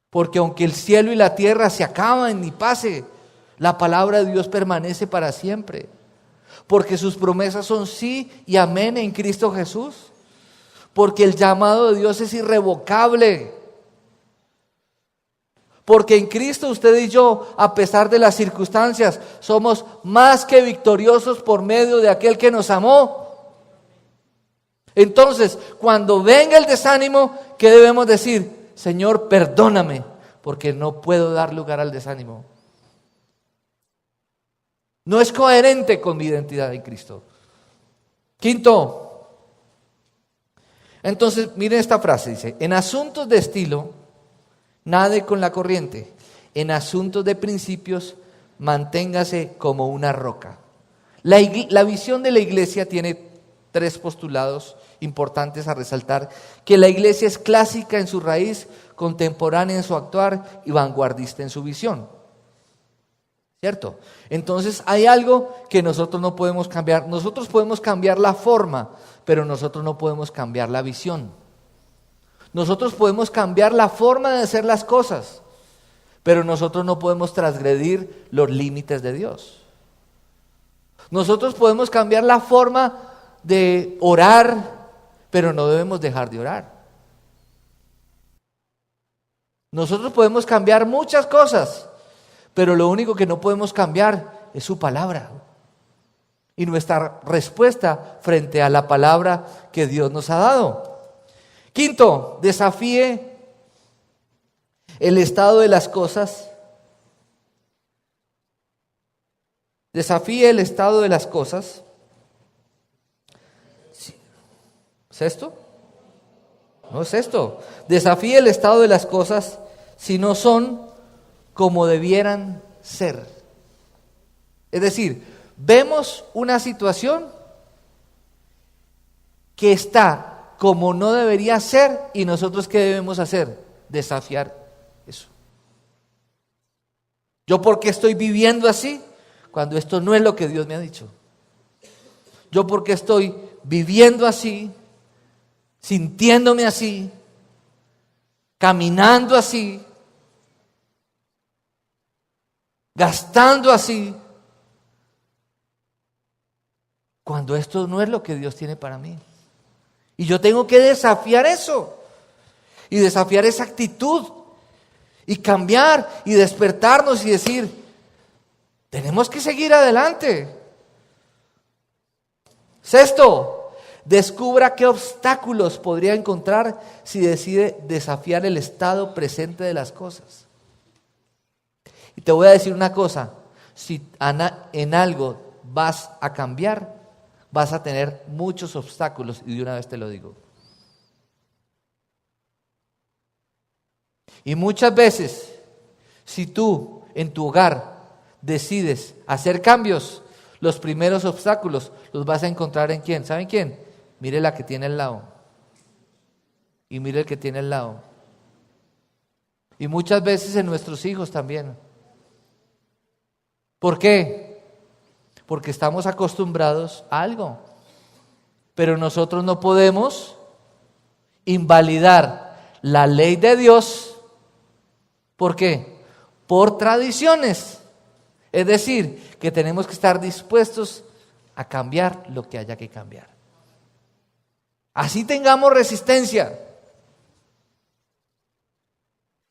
Porque aunque el cielo y la tierra se acaban y pase, la palabra de Dios permanece para siempre. Porque sus promesas son sí y amén en Cristo Jesús. Porque el llamado de Dios es irrevocable. Porque en Cristo usted y yo, a pesar de las circunstancias, somos más que victoriosos por medio de aquel que nos amó. Entonces, cuando venga el desánimo, ¿qué debemos decir? Señor, perdóname, porque no puedo dar lugar al desánimo. No es coherente con mi identidad en Cristo. Quinto, entonces, miren esta frase, dice, en asuntos de estilo, nade con la corriente. En asuntos de principios, manténgase como una roca. La visión de la iglesia tiene 3 postulados importantes a resaltar. Que la iglesia es clásica en su raíz, contemporánea en su actuar y vanguardista en su visión. ¿Cierto? Entonces hay algo que nosotros no podemos cambiar. Nosotros podemos cambiar la forma, pero nosotros no podemos cambiar la visión. Nosotros podemos cambiar la forma de hacer las cosas, pero nosotros no podemos transgredir los límites de Dios. Nosotros podemos cambiar la forma de orar, pero no debemos dejar de orar. Nosotros podemos cambiar muchas cosas, pero lo único que no podemos cambiar es su palabra. Y nuestra respuesta frente a la palabra que Dios nos ha dado. Quinto, desafíe el estado de las cosas. Desafíe el estado de las cosas. ¿Es esto? No es esto. Desafíe el estado de las cosas si no son como debieran ser. Es decir, vemos una situación que está como no debería ser y nosotros ¿qué debemos hacer? Desafiar eso. ¿Yo por qué estoy viviendo así cuando esto no es lo que Dios me ha dicho? ¿Yo por qué estoy viviendo así, sintiéndome así, caminando así, gastando así, cuando esto no es lo que Dios tiene para mí? Y yo tengo que desafiar eso, y desafiar esa actitud, y cambiar, y despertarnos y decir, tenemos que seguir adelante. Sexto, descubra qué obstáculos podría encontrar si decide desafiar el estado presente de las cosas. Y te voy a decir una cosa, si en algo vas a cambiar, vas a tener muchos obstáculos, y de una vez te lo digo. Y muchas veces, si tú en tu hogar decides hacer cambios, los primeros obstáculos los vas a encontrar en ¿quién? ¿Saben quién? Mire la que tiene al lado. Y mire el que tiene al lado. Y muchas veces en nuestros hijos también. ¿Por qué? Porque estamos acostumbrados a algo. Pero nosotros no podemos invalidar la ley de Dios. ¿Por qué? Por tradiciones. Es decir, que tenemos que estar dispuestos a cambiar lo que haya que cambiar. Así tengamos resistencia.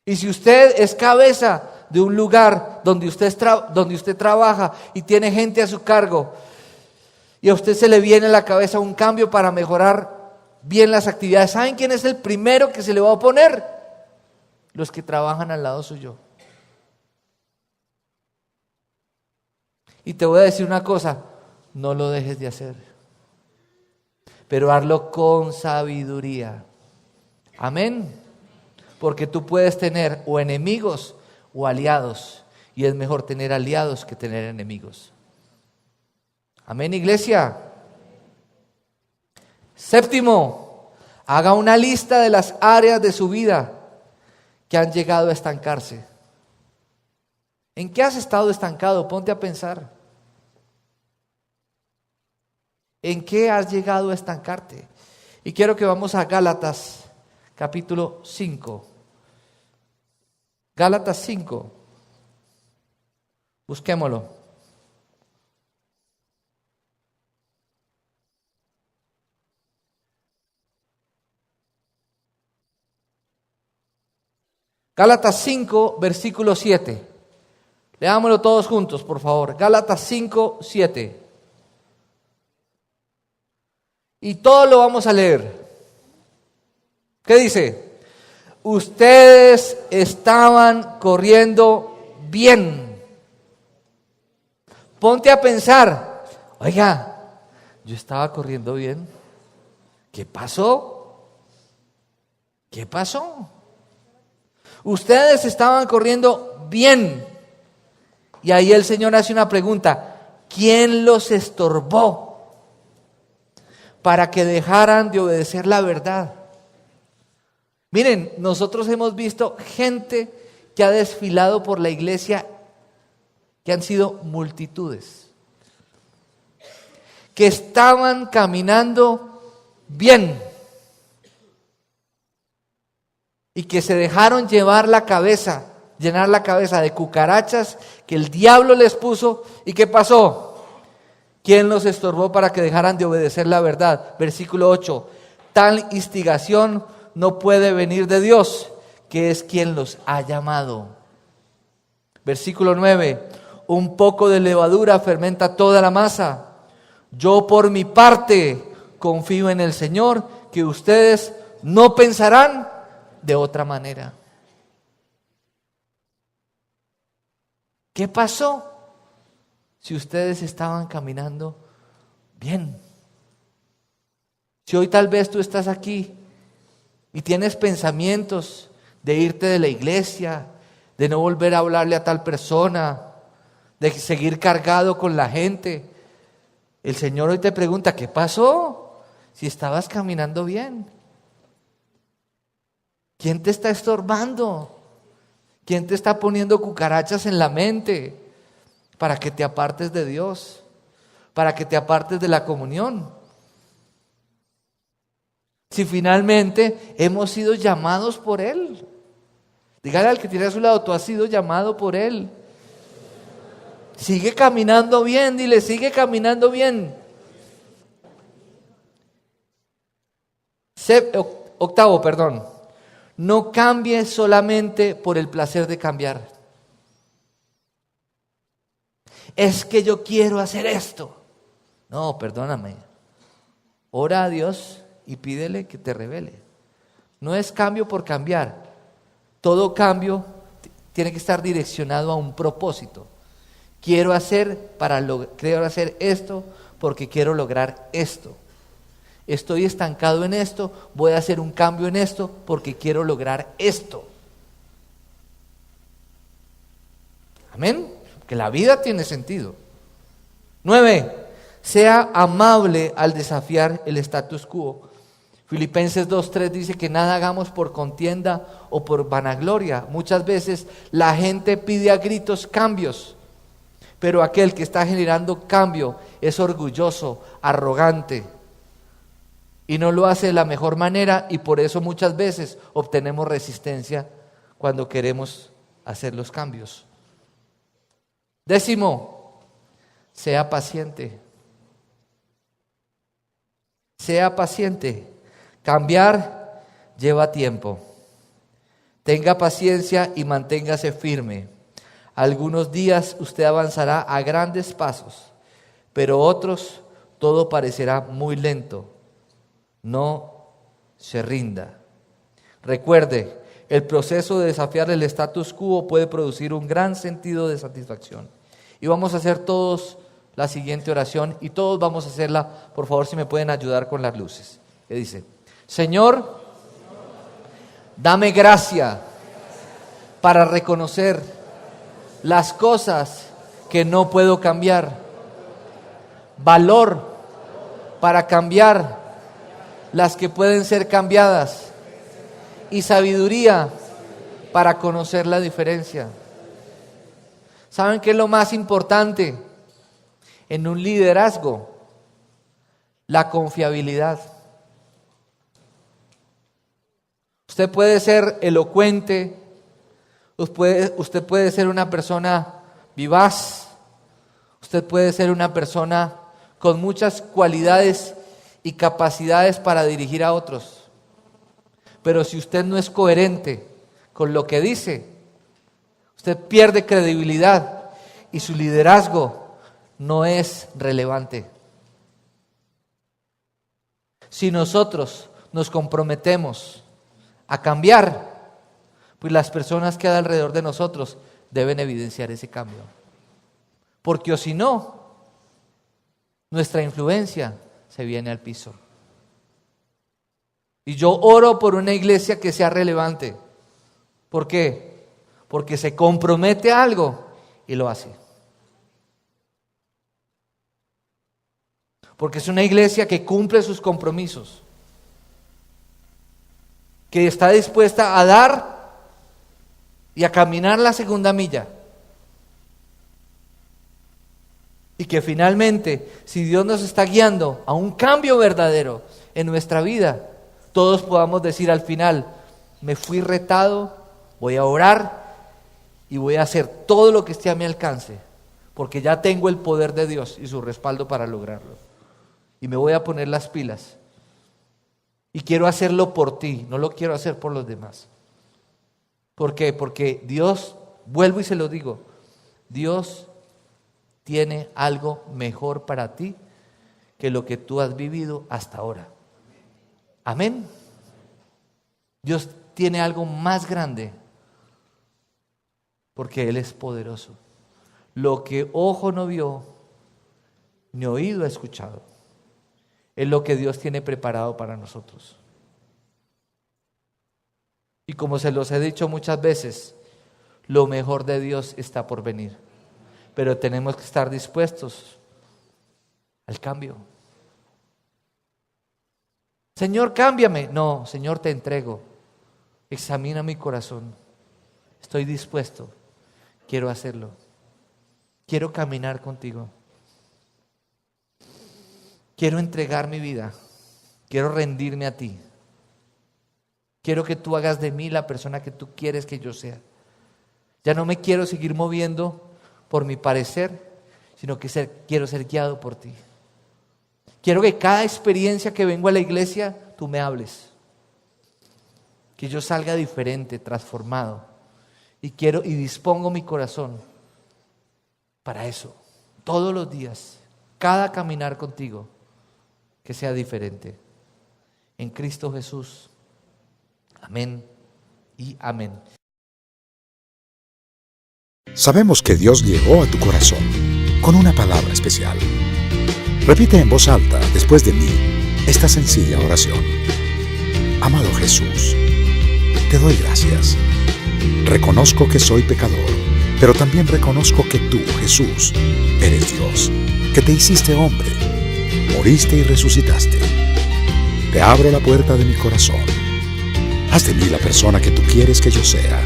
Y si usted es cabeza de un lugar donde usted trabaja y tiene gente a su cargo, y a usted se le viene a la cabeza un cambio para mejorar bien las actividades, ¿saben quién es el primero que se le va a oponer? Los que trabajan al lado suyo. Y te voy a decir una cosa, no lo dejes de hacer, pero hazlo con sabiduría. Amén. Porque tú puedes tener o enemigos o aliados, y es mejor tener aliados que tener enemigos. Amén, iglesia. Séptimo, haga una lista de las áreas de su vida que han llegado a estancarse. ¿En qué has estado estancado? Ponte a pensar. ¿En qué has llegado a estancarte? Y quiero que vamos a Gálatas, capítulo 5. Gálatas 5. Busquémoslo. Gálatas 5, versículo 7. Leámoslo todos juntos, por favor. Gálatas 5, 7. Y todo lo vamos a leer. ¿Qué dice? Ustedes estaban corriendo bien. Ponte a pensar. Oiga, yo estaba corriendo bien. ¿Qué pasó? ¿Qué pasó? Ustedes estaban corriendo bien. Y ahí el Señor hace una pregunta. ¿Quién los estorbó para que dejaran de obedecer la verdad? Miren, nosotros hemos visto gente que ha desfilado por la iglesia, que han sido multitudes, que estaban caminando bien y que se dejaron llenar la cabeza de cucarachas que el diablo les puso. ¿Y qué pasó? ¿Quién los estorbó para que dejaran de obedecer la verdad? Versículo 8. Tal instigación no puede venir de Dios, que es quien los ha llamado. Versículo 9. Un poco de levadura fermenta toda la masa. Yo por mi parte confío en el Señor, que ustedes no pensarán de otra manera. ¿Qué pasó si ustedes estaban caminando bien? Si hoy tal vez tú estás aquí y tienes pensamientos de irte de la iglesia, de no volver a hablarle a tal persona, de seguir cargado con la gente, el Señor hoy te pregunta, ¿qué pasó? Si estabas caminando bien. ¿Quién te está estorbando? ¿Quién te está poniendo cucarachas en la mente para que te apartes de Dios? Para que te apartes de la comunión. Si finalmente hemos sido llamados por Él. Dígale al que tiene a su lado, tú has sido llamado por Él. Sigue caminando bien, dile, sigue caminando bien. Octavo, no cambie solamente por el placer de cambiar. Es que yo quiero hacer esto. No, perdóname. Ora a Dios y pídele que te revele. No es cambio por cambiar. Todo cambio tiene que estar direccionado a un propósito. Quiero hacer esto porque quiero lograr esto. Estoy estancado en esto, voy a hacer un cambio en esto porque quiero lograr esto. Amén. Que la vida tiene sentido. 9. Sea amable al desafiar el status quo. Filipenses 2:3 dice que nada hagamos por contienda o por vanagloria. Muchas veces la gente pide a gritos cambios, pero aquel que está generando cambio es orgulloso, arrogante, y no lo hace de la mejor manera, y por eso muchas veces obtenemos resistencia cuando queremos hacer los cambios. 10. Sea paciente. Sea paciente. Cambiar lleva tiempo. Tenga paciencia y manténgase firme. Algunos días usted avanzará a grandes pasos, pero otros todo parecerá muy lento. No se rinda. Recuerde, el proceso de desafiar el status quo puede producir un gran sentido de satisfacción. Y vamos a hacer todos la siguiente oración y todos vamos a hacerla. Por favor, si me pueden ayudar con las luces. ¿Qué dice? Señor, dame gracia para reconocer las cosas que no puedo cambiar. Valor para cambiar las que pueden ser cambiadas. Y sabiduría para conocer la diferencia. ¿Saben qué es lo más importante en un liderazgo? La confiabilidad. Usted puede ser elocuente, usted puede ser una persona vivaz, usted puede ser una persona con muchas cualidades y capacidades para dirigir a otros. Pero si usted no es coherente con lo que dice, usted pierde credibilidad y su liderazgo no es relevante. Si nosotros nos comprometemos a cambiar, pues las personas que hay alrededor de nosotros deben evidenciar ese cambio. Porque o si no, nuestra influencia se viene al piso. Y yo oro por una iglesia que sea relevante. ¿Por qué? Porque se compromete a algo y lo hace. Porque es una iglesia que cumple sus compromisos, que está dispuesta a dar y a caminar la segunda milla. Y que finalmente, si Dios nos está guiando a un cambio verdadero en nuestra vida, todos podamos decir al final, me fui retado, voy a orar y voy a hacer todo lo que esté a mi alcance, porque ya tengo el poder de Dios y su respaldo para lograrlo. Y me voy a poner las pilas. Y quiero hacerlo por ti, no lo quiero hacer por los demás. ¿Por qué? Porque Dios, vuelvo y se lo digo, Dios tiene algo mejor para ti que lo que tú has vivido hasta ahora. Amén. Dios tiene algo más grande porque Él es poderoso. Lo que ojo no vio, ni oído ha escuchado, es lo que Dios tiene preparado para nosotros. Y como se los he dicho muchas veces, lo mejor de Dios está por venir. Pero tenemos que estar dispuestos al cambio. Señor, cámbiame. No, Señor, te entrego. Examina mi corazón. Estoy dispuesto. Quiero hacerlo. Quiero caminar contigo. Quiero entregar mi vida. Quiero rendirme a ti. Quiero que tú hagas de mí la persona que tú quieres que yo sea. Ya no me quiero seguir moviendo por mi parecer, sino que quiero ser guiado por ti. Quiero que cada experiencia que vengo a la iglesia, tú me hables. Que yo salga diferente, transformado. Y dispongo mi corazón para eso. Todos los días, cada caminar contigo, que sea diferente. En Cristo Jesús. Amén y amén. Sabemos que Dios llegó a tu corazón con una palabra especial. Repite en voz alta, después de mí, esta sencilla oración. Amado Jesús, te doy gracias. Reconozco que soy pecador, pero también reconozco que tú, Jesús, eres Dios, que te hiciste hombre, moriste y resucitaste. Te abro la puerta de mi corazón. Haz de mí la persona que tú quieres que yo sea.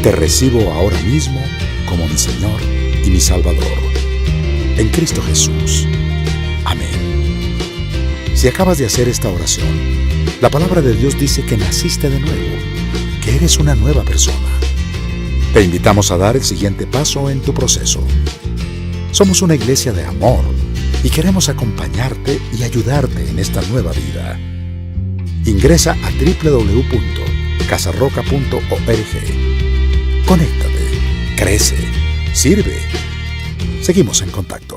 Te recibo ahora mismo como mi Señor y mi Salvador. En Cristo Jesús. Amén. Si acabas de hacer esta oración, la palabra de Dios dice que naciste de nuevo, que eres una nueva persona. Te invitamos a dar el siguiente paso en tu proceso. Somos una iglesia de amor y queremos acompañarte y ayudarte en esta nueva vida. Ingresa a www.casarroca.org. Conéctate, crece, sirve. Seguimos en contacto.